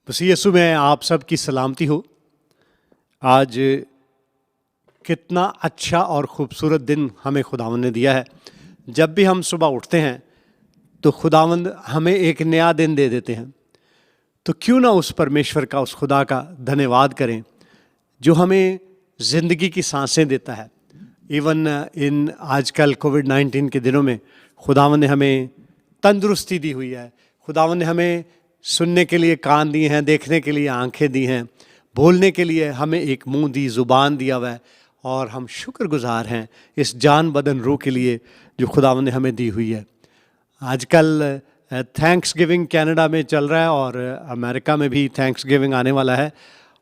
मसीह यीशु में आप सबकी सलामती हो। आज कितना अच्छा और ख़ूबसूरत दिन हमें खुदावंद ने दिया है। जब भी हम सुबह उठते हैं तो खुदावंद हमें एक नया दिन दे देते हैं। तो क्यों ना उस परमेश्वर का, उस खुदा का धन्यवाद करें जो हमें ज़िंदगी की सांसें देता है। इवन इन आजकल कोविड-19 के दिनों में खुदावंद ने हमें तंदुरुस्ती दी हुई है। खुदावंद ने हमें सुनने के लिए कान दिए हैं, देखने के लिए आंखें दी हैं, बोलने के लिए हमें एक मुंह दी, ज़ुबान दिया हुआ है, और हम शुक्रगुजार हैं इस जान बदन रूह के लिए जो खुदावंद ने हमें दी हुई है। आजकल थैंक्स गिविंग कनाडा में चल रहा है और अमेरिका में भी थैंक्स गिविंग आने वाला है,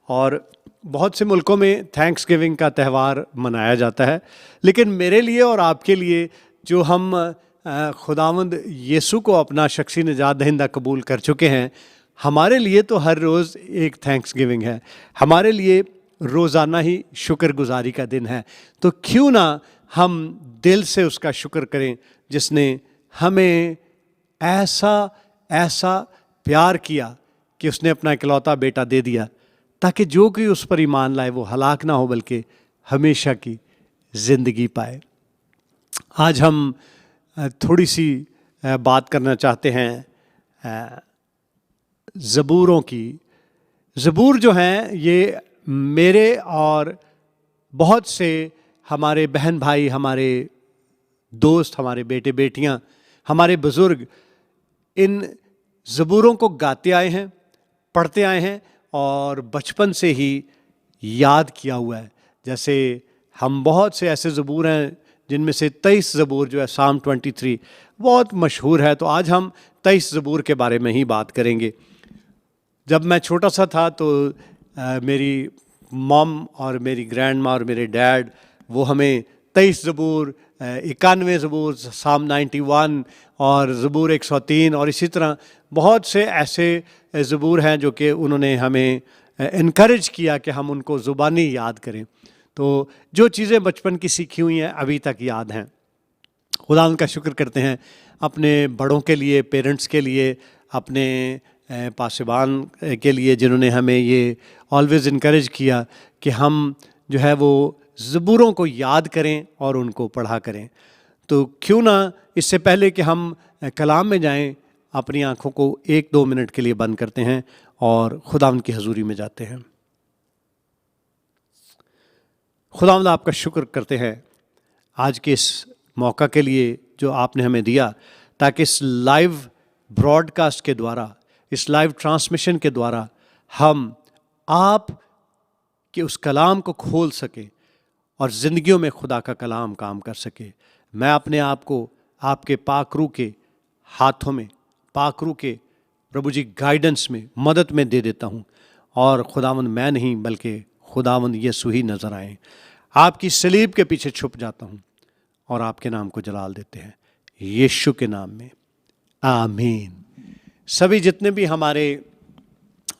और बहुत से मुल्कों में थैंक्स गिविंग का त्यौहार मनाया जाता है। लेकिन मेरे लिए और आपके लिए जो हम खुदावंद यीशु को अपना शख्सी निजात दहिंदा कबूल कर चुके हैं, हमारे लिए तो हर रोज़ एक थैंक्स गिविंग है। हमारे लिए रोज़ाना ही शुक्रगुजारी का दिन है। तो क्यों ना हम दिल से उसका शुक्र करें जिसने हमें ऐसा प्यार किया कि उसने अपना इकलौता बेटा दे दिया, ताकि जो कोई उस पर ईमान लाए वो हलाक ना हो बल्कि हमेशा की ज़िंदगी पाए। आज हम थोड़ी सी बात करना चाहते हैं ज़बूरों की। ज़बूर जो हैं ये मेरे और बहुत से हमारे बहन भाई, हमारे दोस्त, हमारे बेटे बेटियां, हमारे बुज़ुर्ग इन ज़बूरों को गाते आए हैं, पढ़ते आए हैं और बचपन से ही याद किया हुआ है। जैसे हम बहुत से ऐसे ज़बूर हैं जिनमें से 23 ज़बूर जो है Psalm 23 बहुत मशहूर है। तो आज हम 23 ज़बूर के बारे में ही बात करेंगे। जब मैं छोटा सा था तो मेरी मॉम और मेरी ग्रैंड माँ और मेरे डैड वो हमें 23 ज़बूर, 91 ज़बूर, Psalm 91 और ज़बूर 103 और इसी तरह बहुत से ऐसे ज़बूर हैं जो कि उन्होंने हमें इनकरेज किया कि हम उनको ज़ुबानी याद करें। तो जो चीज़ें बचपन की सीखी हुई हैं अभी तक याद हैं। खुदा उनका शुक्र करते हैं अपने बड़ों के लिए, पेरेंट्स के लिए, अपने पासबान के लिए जिन्होंने हमें ये ऑलवेज़ इनकरेज किया कि हम जो है वो ज़बूरों को याद करें और उनको पढ़ा करें। तो क्यों ना इससे पहले कि हम कलाम में जाएं, अपनी आँखों को 1-2 मिनट के लिए बंद करते हैं और खुदावंद की हजूरी में जाते हैं। खुदावंद आपका शुक्र करते हैं आज के इस मौका के लिए जो आपने हमें दिया, ताकि इस लाइव ब्रॉडकास्ट के द्वारा, इस लाइव ट्रांसमिशन के द्वारा हम आप के उस कलाम को खोल सकें और ज़िंदगियों में खुदा का कलाम काम कर सके। मैं अपने आप को आपके पाकरू के हाथों में, पाकरू के प्रभु जी गाइडेंस में, मदद में दे देता हूँ, और खुदावंद मैं नहीं बल्कि खुदावंद यीशु ही नज़र आए। आपकी सलीब के पीछे छुप जाता हूँ और आपके नाम को जलाल देते हैं यीशु के नाम में, आमीन। सभी जितने भी हमारे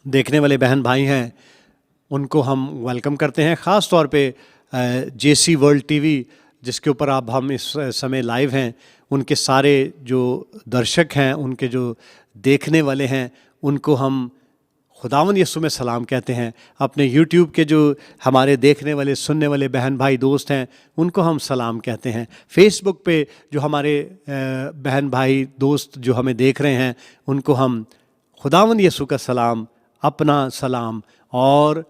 देखने वाले बहन भाई हैं उनको हम वेलकम करते हैं। ख़ास तौर पे जेसी वर्ल्ड टीवी जिसके ऊपर आप हम इस समय लाइव हैं, उनके सारे जो दर्शक हैं, उनके जो देखने वाले हैं, उनको हम खुदावंद यीशु में सलाम कहते हैं। अपने यूट्यूब के जो हमारे देखने वाले, सुनने वाले बहन भाई दोस्त हैं उनको हम सलाम कहते हैं। फेसबुक पे जो हमारे बहन भाई दोस्त जो हमें देख रहे हैं उनको हम खुदावंद यीशु का सलाम, अपना सलाम और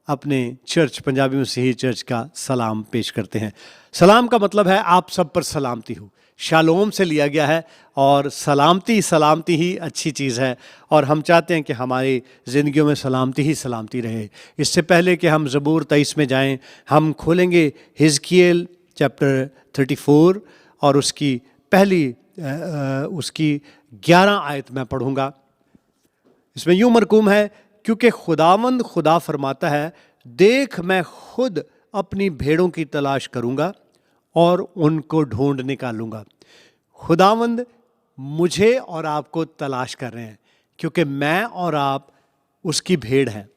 अपने चर्च, पंजाबी मसीही चर्च का सलाम पेश करते हैं। सलाम का मतलब है आप सब पर सलामती हो, शालोम से लिया गया है, और सलामती ही अच्छी चीज़ है, और हम चाहते हैं कि हमारी ज़िंदगियों में सलामती ही सलामती रहे। इससे पहले कि हम ज़बूर 23 में जाएं, हम खोलेंगे हिजकियेल चैप्टर 34 और उसकी पहली उसकी 11 आयत मैं पढ़ूँगा। इसमें यूँ मरकूम है, क्योंकि खुदावंद खुदा फरमाता है, देख मैं खुद अपनी भेड़ों की तलाश करूँगा और उनको ढूंढ निकालूंगा। खुदावंद मुझे और आपको तलाश कर रहे हैं क्योंकि मैं और आप उसकी भेड़ हैं।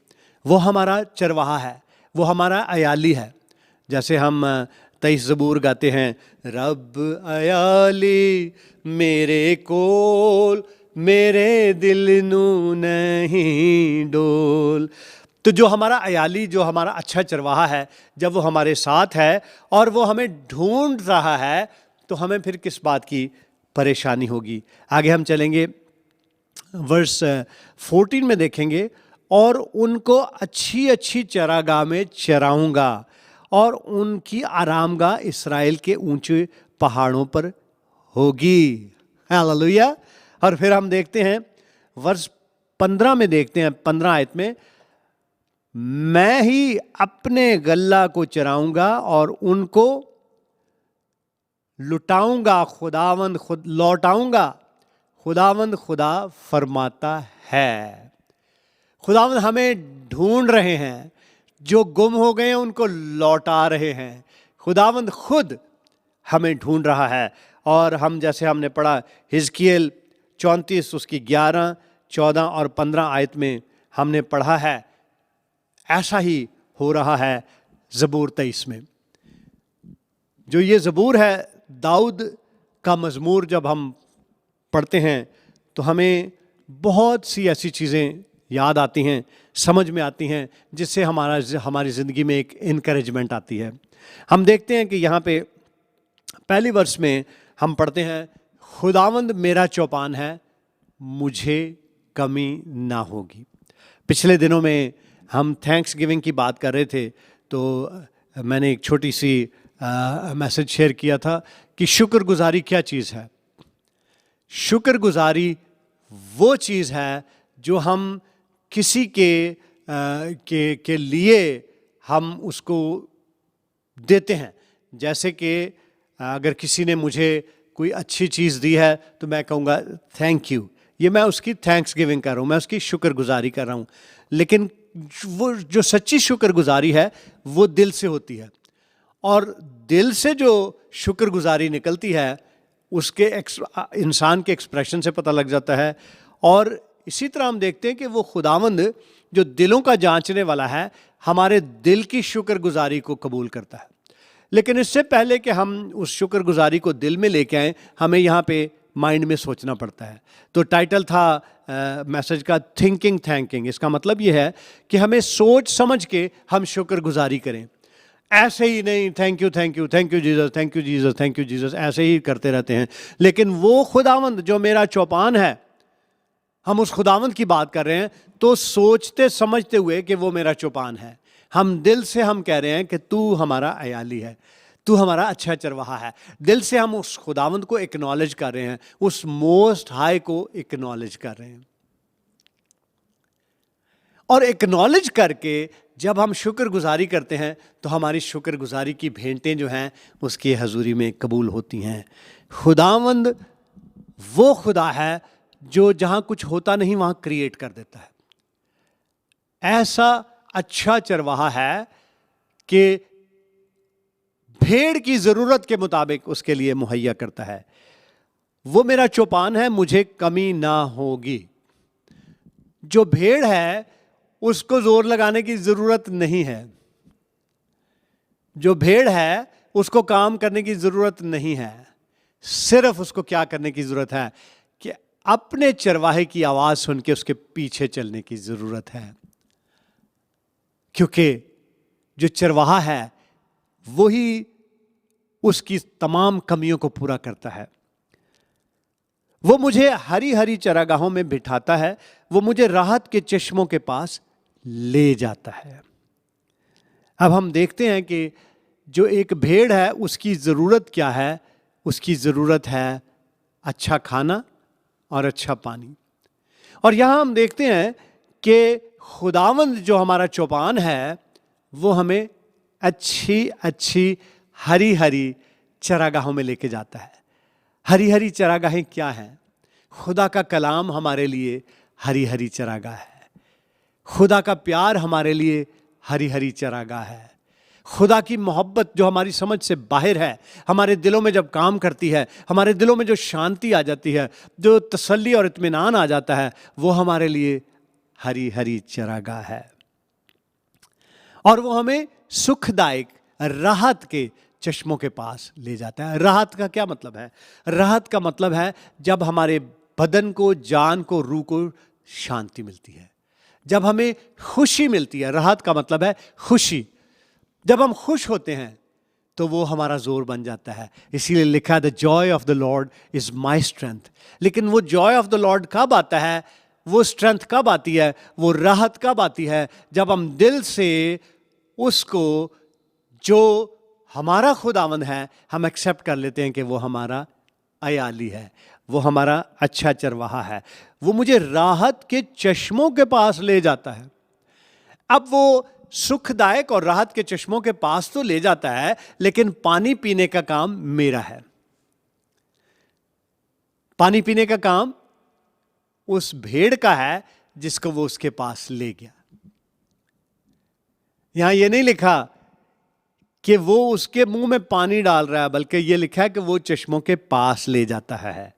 वो हमारा चरवाहा है, वो हमारा अयाली है। जैसे हम 23 ज़बूर गाते हैं, रब अयाली मेरे कोल मेरे दिल नू नहीं डोल। तो जो हमारा अयाली, जो हमारा अच्छा चरवाहा है, जब वो हमारे साथ है और वो हमें ढूंढ रहा है, तो हमें फिर किस बात की परेशानी होगी। आगे हम चलेंगे, वर्स 14 में देखेंगे, और उनको अच्छी अच्छी चरागाह में चराऊंगा और उनकी आरामगाह इस्राएल के ऊंचे पहाड़ों पर होगी। हालेलुया। और फिर हम देखते हैं वर्स 15 में, देखते हैं 15 आयत में, मैं ही अपने गल्ला को चराऊंगा और उनको लुटाऊंगा, खुदावंद खुद लौटाऊंगा, खुदावंद खुदा फरमाता है। खुदावंद हमें ढूंढ रहे हैं, जो गुम हो गए हैं उनको लौटा रहे हैं। खुदावंद खुद हमें ढूंढ रहा है। और हम, जैसे हमने पढ़ा हिजकियेल 34 उसकी 11, 14 और 15 आयत में हमने पढ़ा है, ऐसा ही हो रहा है ज़बूर 23 में। जो ये ज़बूर है, दाऊद का मज़मूर, जब हम पढ़ते हैं तो हमें बहुत सी ऐसी चीज़ें याद आती हैं, समझ में आती हैं, जिससे हमारी ज़िंदगी में एक इनकरेजमेंट आती है। हम देखते हैं कि यहाँ पे पहली वर्ष में हम पढ़ते हैं, खुदावंद मेरा चौपान है, मुझे कमी ना होगी। पिछले दिनों में हम थैंक्स गिविंग की बात कर रहे थे, तो मैंने एक छोटी सी मैसेज शेयर किया था कि शुक्रगुजारी क्या चीज़ है। शुक्रगुजारी वो चीज़ है जो हम किसी के लिए हम उसको देते हैं। जैसे कि अगर किसी ने मुझे कोई अच्छी चीज़ दी है तो मैं कहूँगा थैंक यू, ये मैं उसकी थैंक्स गिविंग कर रहा हूँ, मैं उसकी शुक्रगुजारी कर रहा हूँ। लेकिन वो जो सच्ची शुक्रगुजारी है वो दिल से होती है, और दिल से जो शुक्रगुजारी निकलती है उसके इंसान के एक्सप्रेशन से पता लग जाता है। और इसी तरह हम देखते हैं कि वो खुदावंद जो दिलों का जांचने वाला है, हमारे दिल की शुक्रगुजारी को कबूल करता है। लेकिन इससे पहले कि हम उस शुक्रगुजारी को दिल में लेके आएँ, हमें यहाँ पे माइंड में सोचना पड़ता है। तो टाइटल था मैसेज का थिंकिंग थैंकिंग। इसका मतलब ये है कि हमें सोच समझ के हम शुक्रगुजारी करें। ऐसे ही नहीं thank you thank you thank you Jesus thank you Jesus thank you Jesus ऐसे ही करते रहते हैं। लेकिन वो खुदावंद जो मेरा चौपान है, हम उस खुदावंद की बात कर रहे हैं, तो सोचते समझते हुए कि वो मेरा चौपान है, हम दिल से हम कह रहे हैं कि तू हमारा अयाली है, तू हमारा अच्छा चरवाहा है। दिल से हम उस खुदावंद को एक्नॉलेज कर रहे हैं, उस मोस्ट हाई को एक्नॉलेज कर रहे हैं। और एक्नॉलेज करके जब हम शुक्रगुजारी करते हैं तो हमारी शुक्रगुजारी की भेंटें जो हैं उसकी हजूरी में कबूल होती हैं। खुदावंद वो खुदा है जो जहाँ कुछ होता नहीं वहाँ क्रिएट कर देता है। ऐसा अच्छा चरवाहा है कि भेड़ की ज़रूरत के मुताबिक उसके लिए मुहैया करता है। वो मेरा चौपान है, मुझे कमी ना होगी। जो भेड़ है उसको जोर लगाने की ज़रूरत नहीं है, जो भेड़ है उसको काम करने की ज़रूरत नहीं है। सिर्फ उसको क्या करने की ज़रूरत है कि अपने चरवाहे की आवाज़ सुन के उसके पीछे चलने की ज़रूरत है। क्योंकि जो चरवाहा है वही उसकी तमाम कमियों को पूरा करता है। वो मुझे हरी हरी चरागाहों में बिठाता है, वो मुझे राहत के चश्मों के पास ले जाता है। अब हम देखते हैं कि जो एक भेड़ है उसकी ज़रूरत क्या है। उसकी ज़रूरत है अच्छा खाना और अच्छा पानी। और यहाँ हम देखते हैं कि खुदावंद जो हमारा चौपान है वो हमें अच्छी अच्छी हरी हरी चरागाहों में लेके जाता है। हरी हरी चरागाहें क्या हैं? खुदा का कलाम हमारे लिए हरी हरी चरागाह है। खुदा का प्यार हमारे लिए हरी हरी चरागाह है। खुदा की मोहब्बत जो हमारी समझ से बाहर है, हमारे दिलों में जब काम करती है, हमारे दिलों में जो शांति आ जाती है, जो तसल्ली और इत्मीनान आ जाता है, वो हमारे लिए हरी हरी चरागाह है। और वो हमें सुखदायक राहत के चश्मों के पास ले जाता है। राहत का क्या मतलब है? राहत का मतलब है जब हमारे बदन को, जान को, रूह को शांति मिलती है। जब हमें खुशी मिलती है, राहत का मतलब है खुशी, जब हम खुश होते हैं तो वो हमारा जोर बन जाता है। इसीलिए लिखा है the Joy of the Lord is my strength. लेकिन वो जॉय ऑफ द लॉर्ड कब आता है, वो स्ट्रेंथ कब आती है, वो राहत कब आती है? जब हम दिल से उसको, जो हमारा खुदावंद है, हम एक्सेप्ट कर लेते हैं कि वो हमारा अयाली है, वो हमारा अच्छा चरवाहा है, वो मुझे राहत के चश्मों के पास ले जाता है। अब वो सुखदायक और राहत के चश्मों के पास तो ले जाता है, लेकिन पानी पीने का काम मेरा है। पानी पीने का काम उस भेड़ का है जिसको वो उसके पास ले गया। यहां ये नहीं लिखा कि वो उसके मुंह में पानी डाल रहा है, बल्कि ये लिखा है कि वो चश्मों के पास ले जाता है।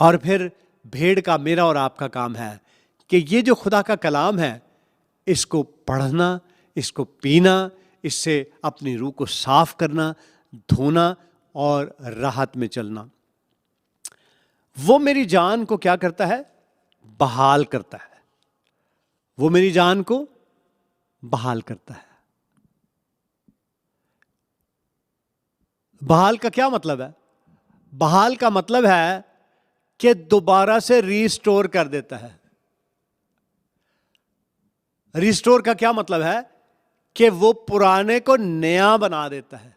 और फिर भेड़ का, मेरा और आपका काम है कि ये जो खुदा का कलाम है, इसको पढ़ना, इसको पीना, इससे अपनी रूह को साफ करना, धोना और राहत में चलना। वो मेरी जान को क्या करता है? बहाल करता है। वो मेरी जान को बहाल करता है। बहाल का क्या मतलब है? बहाल का मतलब है कि दोबारा से रीस्टोर कर देता है। रिस्टोर का क्या मतलब है? कि वो पुराने को नया बना देता है।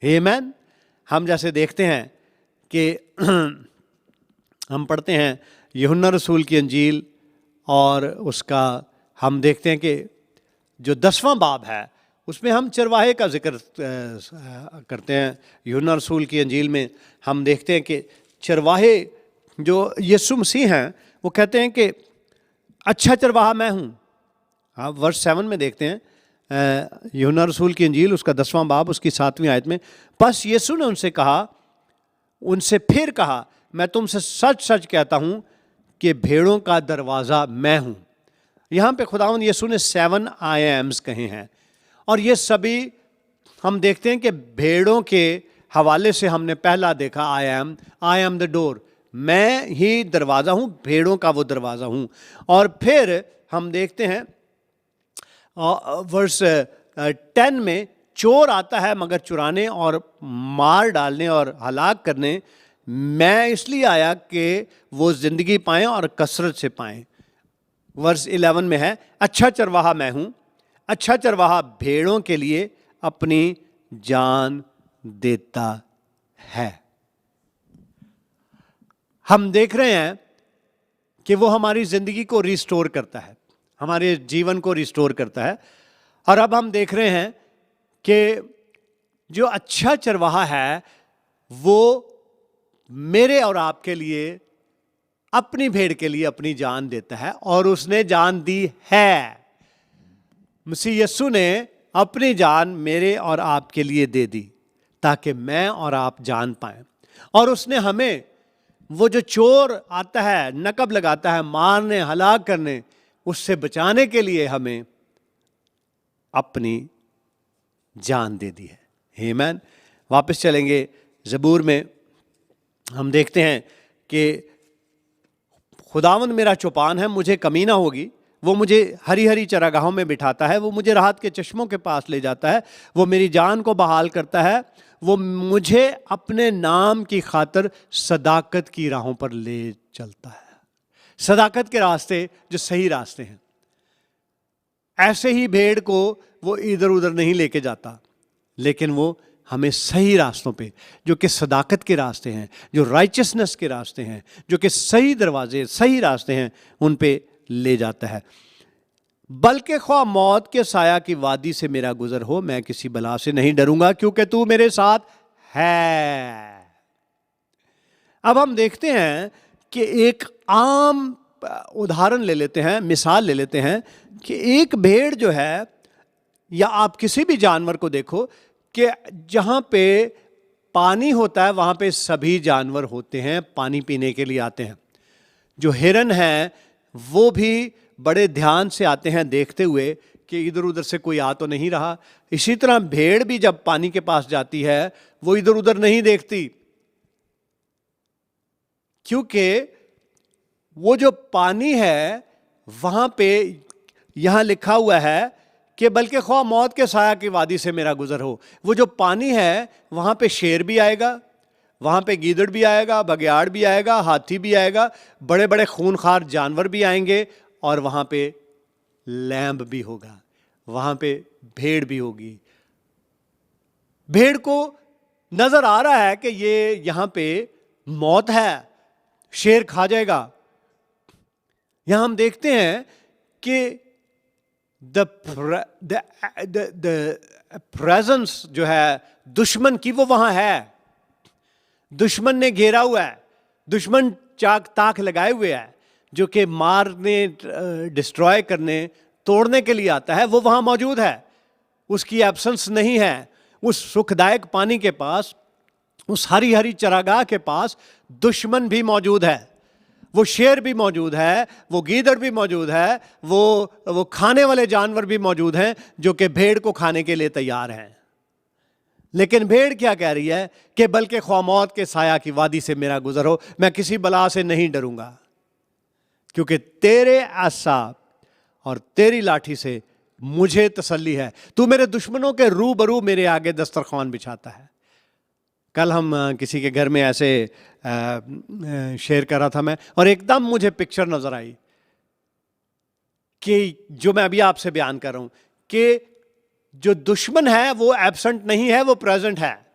आमीन। हम जैसे देखते हैं कि हम पढ़ते हैं यूहन्ना रसूल की अंजील, और उसका हम देखते हैं कि जो 10वां बाब है उसमें हम चरवाहे का जिक्र करते हैं। यूहन्ना रसूल की अंजील में हम देखते हैं कि चरवाहे जो यीशु मसीह हैं, वो कहते हैं कि अच्छा चरवाहा मैं हूँ। आप वर्स 7 में देखते हैं, यूहन्ना रसूल की अंजील उसका 10वां बाब उसकी 7वीं आयत में, बस यीशु ने उनसे फिर कहा, मैं तुमसे सच सच कहता हूँ कि भेड़ों का दरवाज़ा मैं हूँ। यहाँ पे खुदावंद यीशु ने 7 आई एम्स कहे हैं, और ये सभी हम देखते हैं कि भेड़ों के हवाले से हमने पहला देखा आई एम द डोर, मैं ही दरवाज़ा हूँ, भेड़ों का वो दरवाज़ा हूँ। और फिर हम देखते हैं वर्स 10 में, चोर आता है मगर चुराने और मार डालने और हलाक करने, मैं इसलिए आया कि वो ज़िंदगी पाएं और कसरत से पाएं। वर्स 11 में है, अच्छा चरवाहा मैं हूँ, अच्छा चरवाहा भेड़ों के लिए अपनी जान देता है। हम देख रहे हैं कि वो हमारी ज़िंदगी को रिस्टोर करता है, हमारे जीवन को रिस्टोर करता है। और अब हम देख रहे हैं कि जो अच्छा चरवाहा है वो मेरे और आपके लिए, अपनी भेड़ के लिए अपनी जान देता है, और उसने जान दी है। मसीह यीशु ने अपनी जान मेरे और आपके लिए दे दी ताकि मैं और आप जान पाएं। और उसने हमें, वो जो चोर आता है, नकब लगाता है मारने हलाक करने, उससे बचाने के लिए हमें अपनी जान दे दी है। आमीन। वापस चलेंगे ज़बूर में, हम देखते हैं कि खुदावंद मेरा चौपान है, मुझे कमी ना होगी। वो मुझे हरी हरी चरागाहों में बिठाता है, वो मुझे राहत के चश्मों के पास ले जाता है, वो मेरी जान को बहाल करता है, वो मुझे अपने नाम की खातिर सदाकत की राहों पर ले चलता है। सदाकत के रास्ते जो सही रास्ते हैं, ऐसे ही भेड़ को वो इधर उधर नहीं लेके जाता, लेकिन वो हमें सही रास्तों पे, जो कि सदाकत के रास्ते हैं, जो राइचियसनेस के रास्ते हैं, जो कि सही दरवाजे, सही रास्ते हैं, उन पे ले जाता है। बल्कि ख्वाह मौत के साया की वादी से मेरा गुजर हो, मैं किसी बला से नहीं डरूंगा, क्योंकि तू मेरे साथ है। अब हम देखते हैं कि एक आम उदाहरण ले लेते हैं, मिसाल ले लेते हैं कि एक भेड़ जो है, या आप किसी भी जानवर को देखो कि जहाँ पे पानी होता है वहाँ पे सभी जानवर होते हैं, पानी पीने के लिए आते हैं। जो हिरन हैं वो भी बड़े ध्यान से आते हैं, देखते हुए कि इधर उधर से कोई आ तो नहीं रहा। इसी तरह भेड़ भी जब पानी के पास जाती है वो इधर उधर नहीं देखती क्योंकि वो जो पानी है वहां पे यहां लिखा हुआ है कि बल्कि ख्वाह मौत के साया की वादी से मेरा गुजर हो, वो जो पानी है वहां पे शेर भी आएगा, वहां पे गीदड़ भी आएगा, बघियाड़ भी आएगा, हाथी भी आएगा, बड़े बड़े खूनखार जानवर भी आएंगे, और वहां पे लैम्ब भी होगा, वहां पे भेड़ भी होगी। भेड़ को नजर आ रहा है कि ये यहां पे मौत है, शेर खा जाएगा। यहां हम देखते हैं कि द प्रेजेंस जो है दुश्मन की वो वहां है। दुश्मन ने घेरा हुआ है, दुश्मन चाक ताक लगाए हुए है, जो कि मारने, डिस्ट्रॉय करने, तोड़ने के लिए आता है, वो वहां मौजूद है। उसकी एब्सेंस नहीं है। उस सुखदायक पानी के पास, उस हरी हरी चरागाह के पास दुश्मन भी मौजूद है, वो शेर भी मौजूद है, वो गीदड़ भी मौजूद है, वो खाने वाले जानवर भी मौजूद हैं जो कि भेड़ को खाने के लिए तैयार हैं। लेकिन भेड़ क्या कह रही है कि बल्कि ख्वाह मौत के साया की वादी से मेरा गुजर हो, मैं किसी बला से नहीं डरूंगा, क्योंकि तेरे आसा और तेरी लाठी से मुझे तसल्ली है। तू मेरे दुश्मनों के रूबरू मेरे आगे दस्तरखान बिछाता है। कल हम किसी के घर में ऐसे शेयर कर रहा था मैं, और एकदम मुझे पिक्चर नजर आई कि जो मैं अभी आपसे बयान कर रहा हूं, कि जो दुश्मन है वो एब्सेंट नहीं है, वो प्रेजेंट है।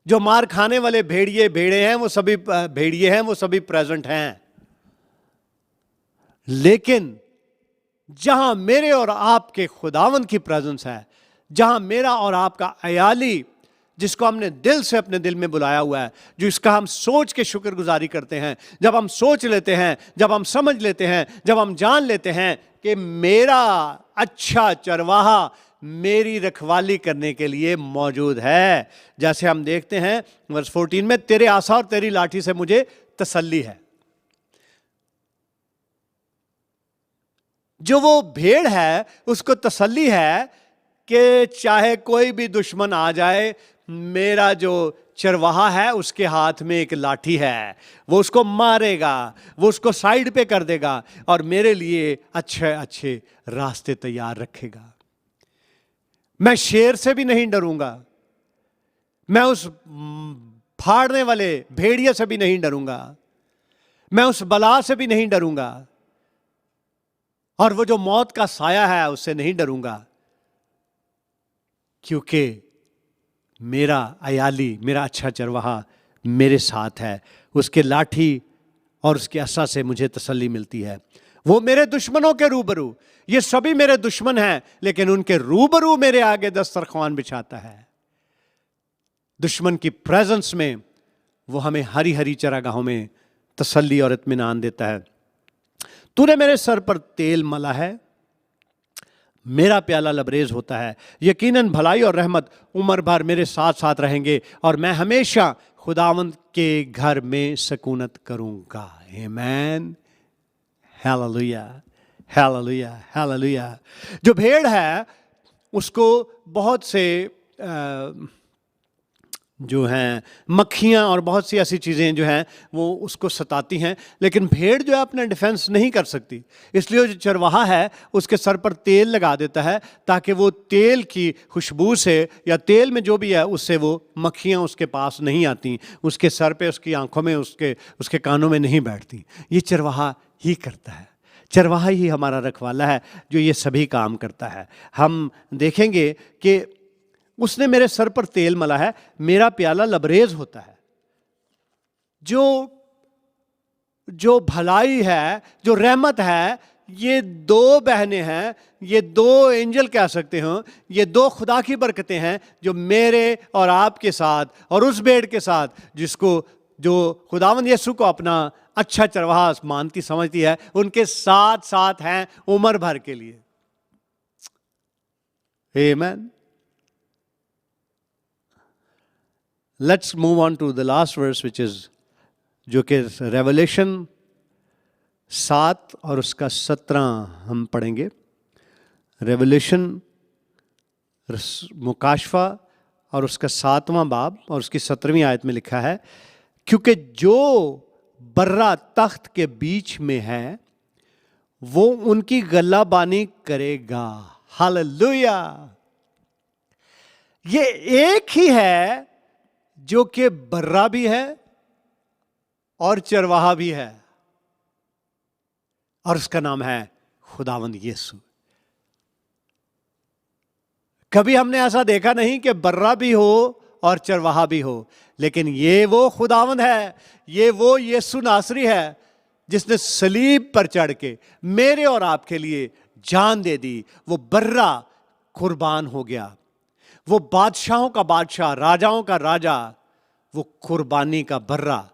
जो मार खाने वाले भेड़े हैं, वो सभी भेड़िए हैं, वो सभी प्रेजेंट हैं। लेकिन जहां मेरे और आपके खुदावंद की प्रेजेंस है, जहां मेरा और आपका अयाली, जिसको हमने दिल से अपने दिल में बुलाया हुआ है, जो इसका हम सोच के शुक्रगुजारी करते हैं, जब हम सोच लेते हैं, जब हम समझ लेते हैं, जब हम जान लेते हैं कि मेरा अच्छा चरवाहा मेरी रखवाली करने के लिए मौजूद है। जैसे हम देखते हैं वर्स 14 में, तेरे आसा और तेरी लाठी से मुझे तसल्ली है। जो वो भेड़ है उसको तसल्ली है कि चाहे कोई भी दुश्मन आ जाए, मेरा जो चरवाहा है उसके हाथ में एक लाठी है, वो उसको मारेगा, वो उसको साइड पे कर देगा और मेरे लिए अच्छे अच्छे रास्ते तैयार रखेगा। मैं शेर से भी नहीं डरूंगा, मैं उस फाड़ने वाले भेड़िए से भी नहीं डरूंगा, मैं उस बला से भी नहीं डरूंगा, और वो जो मौत का साया है उससे नहीं डरूंगा, क्योंकि मेरा अयाली, मेरा अच्छा चरवाहा मेरे साथ है। उसके लाठी और उसके अस्सा से मुझे तसल्ली मिलती है। वो मेरे दुश्मनों के रूबरू, ये सभी मेरे दुश्मन हैं, लेकिन उनके रूबरू मेरे आगे दस्तरखान बिछाता है। दुश्मन की प्रेजेंस में वो हमें हरी हरी चरागाहों में तसल्ली और इत्मीनान देता है। तूने मेरे सर पर तेल मला है, मेरा प्याला लबरेज होता है। यकीनन भलाई और रहमत उम्र भर मेरे साथ साथ रहेंगे, और मैं हमेशा खुदावंद के घर में सकूनत करूंगा। आमीन, हालेलुया, हालेलुया, हालेलुया। जो भेड़ है उसको बहुत से जो हैं मक्खियाँ और बहुत सी ऐसी चीज़ें जो हैं वो उसको सताती हैं, लेकिन भेड़ जो है अपना डिफेंस नहीं कर सकती। इसलिए जो चरवाहा है उसके सर पर तेल लगा देता है, ताकि वो तेल की खुशबू से या तेल में जो भी है उससे वो मक्खियाँ उसके पास नहीं आती, उसके सर पे, उसकी आंखों में, उसके कानों में नहीं बैठती। ये चरवाहा ही करता है। चरवाहा ही हमारा रखवाला है जो ये सभी काम करता है। हम देखेंगे कि उसने मेरे सर पर तेल मला है, मेरा प्याला लबरेज होता है। जो भलाई है, जो रहमत है, ये दो बहनें हैं, ये दो एंजल कह सकते हो, ये दो खुदा की बरकतें हैं जो मेरे और आपके साथ और उस भेड़ के साथ, जो खुदावंद यीशु को अपना अच्छा चरवाहा मानती समझती है, उनके साथ साथ हैं उम्र भर के लिए। आमीन। Let's move on to the last verse, which is जो कि रेवलेशन 7 और उसका 17 हम पढ़ेंगे। रेवलेशन मुकाशफा और उसका 7वां बाब और उसकी 17वीं आयत में लिखा है, क्योंकि जो बर्रा तख्त के बीच में है वो उनकी गल्लाबानी करेगा। हालेलुया। ये एक ही है जो कि बर्रा भी है और चरवाहा भी है, और उसका नाम है खुदावंद यीशु। कभी हमने ऐसा देखा नहीं कि बर्रा भी हो और चरवाहा भी हो, लेकिन ये वो खुदावंद है, ये वो यीशु नासरी है जिसने सलीब पर चढ़ के मेरे और आपके लिए जान दे दी। वो बर्रा कुर्बान हो गया, वो बादशाहों का बादशाह, राजाओं का राजा, वो कुर्बानी का बर्रा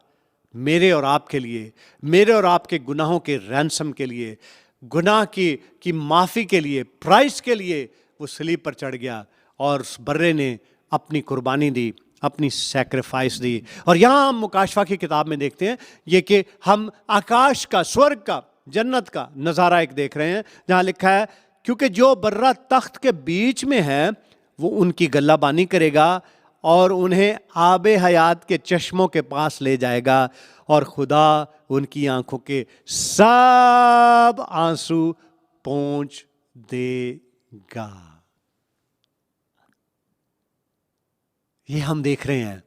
मेरे और आपके लिए, मेरे और आपके गुनाहों के रैंसम के लिए, गुनाह की माफी के लिए, प्राइस के लिए वो सलीब पर चढ़ गया और उस बर्रे ने अपनी कुर्बानी दी, अपनी सैक्रिफाइस दी। और यहां हम मुकाशवा की किताब में देखते हैं ये कि हम आकाश का, स्वर्ग का, जन्नत का नजारा एक देख रहे हैं, जहां लिखा है क्योंकि जो बर्रा तख्त के बीच में है वो उनकी गल्लाबानी करेगा और उन्हें आबे हयात के चश्मों के पास ले जाएगा और खुदा उनकी आंखों के सब आंसू पोंछ देगा। ये हम देख रहे हैं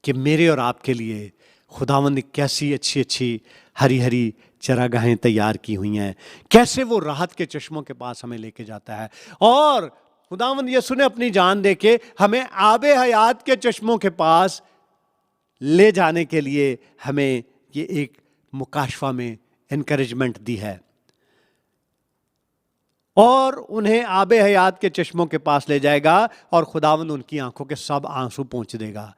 कि मेरे और आपके लिए खुदावंद ने कैसी अच्छी अच्छी हरी हरी चरागाहें तैयार की हुई हैं, कैसे वो राहत के चश्मों के पास हमें लेके जाता है। और खुदावंद यीशु ने अपनी जान देके हमें आबे हयात के चश्मों के पास ले जाने के लिए हमें ये एक मुकाशवा में एनकरेजमेंट दी है, और उन्हें आबे हयात के चश्मों के पास ले जाएगा और खुदावंद उनकी आंखों के सब आंसू पोंछ देगा।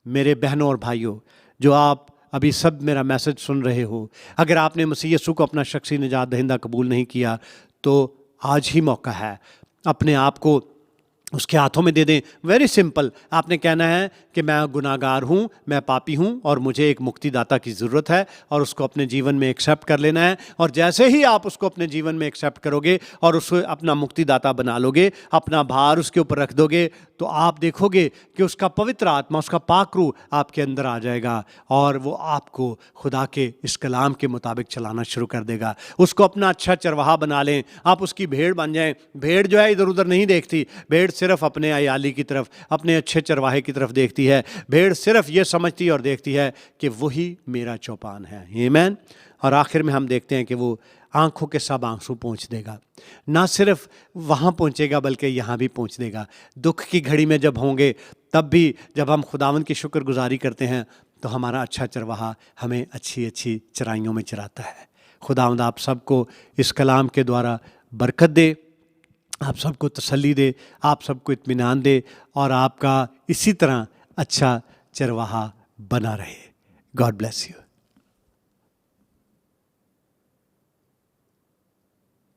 मेरे बहनों और भाइयों, जो आप अभी सब मेरा मैसेज सुन रहे हो, अगर आपने मसीह यीशु को अपना शख्सी निजात दहिंदा कबूल नहीं किया तो आज ही मौका है, अपने आप को उसके हाथों में दे दें। वेरी सिंपल, आपने कहना है कि मैं गुनाहगार हूँ, मैं पापी हूँ और मुझे एक मुक्तिदाता की ज़रूरत है, और उसको अपने जीवन में एक्सेप्ट कर लेना है। और जैसे ही आप उसको अपने जीवन में एक्सेप्ट करोगे और उसको अपना मुक्तिदाता बना लोगे, अपना भार उसके ऊपर रख दोगे, तो आप देखोगे कि उसका पवित्र आत्मा, उसका पाक रूह आपके अंदर आ जाएगा और वो आपको खुदा के इस कलाम के मुताबिक चलाना शुरू कर देगा। उसको अपना अच्छा चरवाहा बना लें, आप उसकी भेड़ बन जाएं। भेड़ जो है इधर उधर नहीं देखती, भेड़ सिर्फ अपने अयाली की तरफ, अपने अच्छे चरवाहे की तरफ देखती है। भेड़ सिर्फ ये समझती और देखती है कि वही मेरा चौपान है। आमीन। और आखिर में हम देखते हैं कि वो आंखों के सब आंसू पोंछ देगा। ना सिर्फ वहाँ पहुँचेगा बल्कि यहाँ भी पहुँच देगा। दुख की घड़ी में जब होंगे, तब भी जब हम खुदावंद की शुक्रगुजारी करते हैं तो हमारा अच्छा चरवाहा हमें अच्छी अच्छी चराइयों में चराता है। खुदावंद आप सबको इस कलाम के द्वारा बरकत दे, आप सबको तसल्ली दे, आप सबको इत्मीनान दे, और आपका इसी तरह अच्छा चरवाहा बना रहे। God bless you.